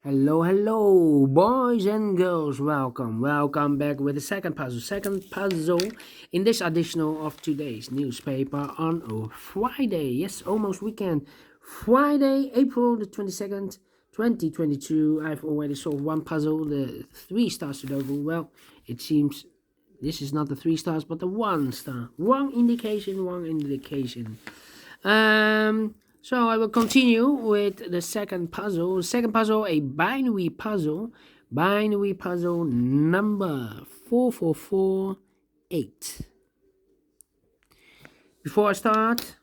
Hello, boys and girls. Welcome back with the second puzzle. Second puzzle in this edition of today's newspaper on Friday. Yes, almost weekend. Friday, April the 22nd, 2022. I've already solved one puzzle, the 3-star Sudoku. Well, it seems this is not the 3 stars, but the 1 star. Wrong indication. So I will continue with the second puzzle. The second puzzle, a binary puzzle. Binary puzzle number 4448. Before I start,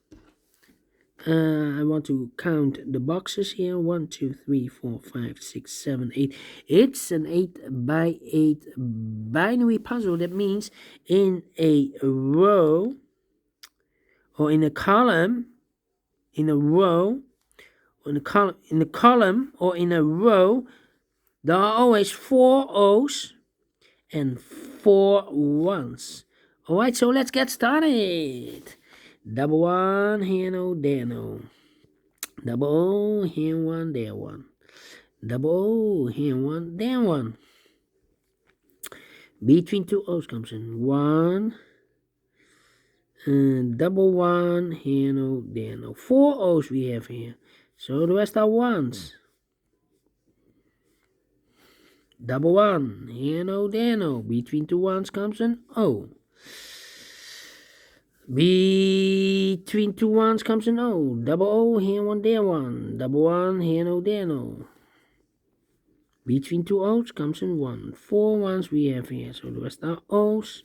I want to count the boxes here. 1, 2, 3, 4, 5, 6, 7, 8. It's an 8 by 8 binary puzzle. That means in a row or in a column, in a row, in a column or in a row, there are always 4 O's and 4 1s. Alright, so let's get started. Double 1, here no, there no. Double O, here 1, there 1. Double O, here 1, there 1. Between 2 O's comes in 1. Double 1, here no, there no. 4 O's we have here. So the rest are 1s. Double 1, here no, there no. Between 2 1s comes an O. Between 2 1s comes an O. Double O, here 1, there 1. Double 1, here no, there no. Between 2 O's comes an 1. 4 1s we have here. So the rest are O's.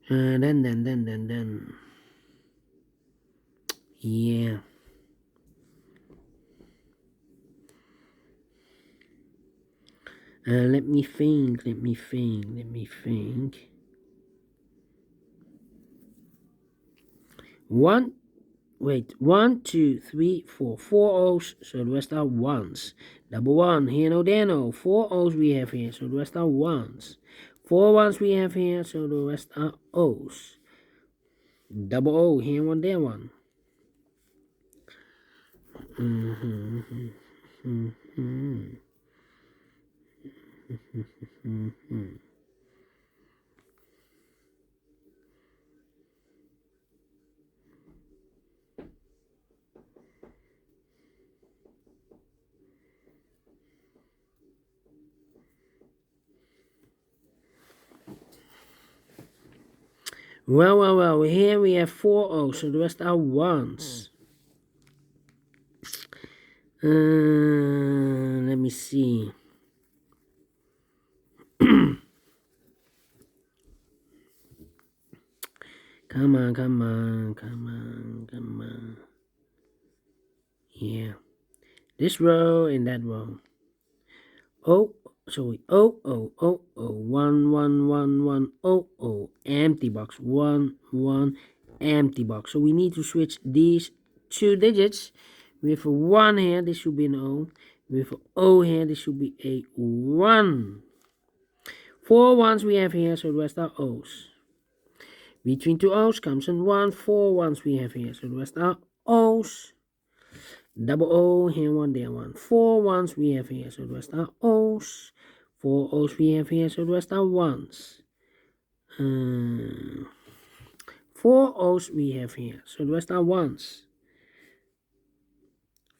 Then. Yeah. Let me think. 1, 2, 3, 4. 4 O's, so the rest are 1s. Double 1, here no, there no. 4 O's we have here, so the rest are 1s. 4 1s we have here, so the rest are O's. Double O, here 1, there 1. Well, here we have 4 O's, so the rest are 1s. Let me see. Come on. Yeah. This row and that row. O, 1, 1, empty box. 1, empty box. So we need to switch these 2 digits. With a 1 here, this should be an O. With an O here, this should be a 1. 4 1s we have here, so the rest are O's. Between 2 O's comes an 1. 4 1s we have here, so the rest are O's. Double O, here 1, there 1. 4 1s we have here, so the rest are O's. 4 O's we have here, so the rest are 1s. 4 O's we have here, so the rest are 1s.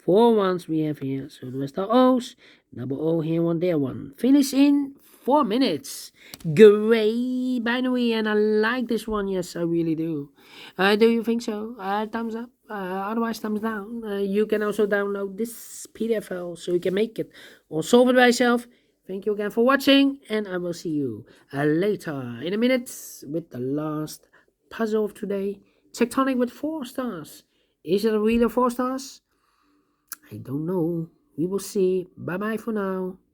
4 1s we have here, so the rest are O's. Double O, here 1, there 1. Finish in 4 minutes. Great binary, and I like this one. Yes, I really do. Do you think so? Thumbs up. Otherwise, thumbs down. You can also download this PDF file so you can make it or solve it by yourself. Thank you again for watching, and I will see you later in a minute with the last puzzle of today. Tectonic with 4 stars. Is it a real 4 stars? I don't know. We will see. Bye-bye for now.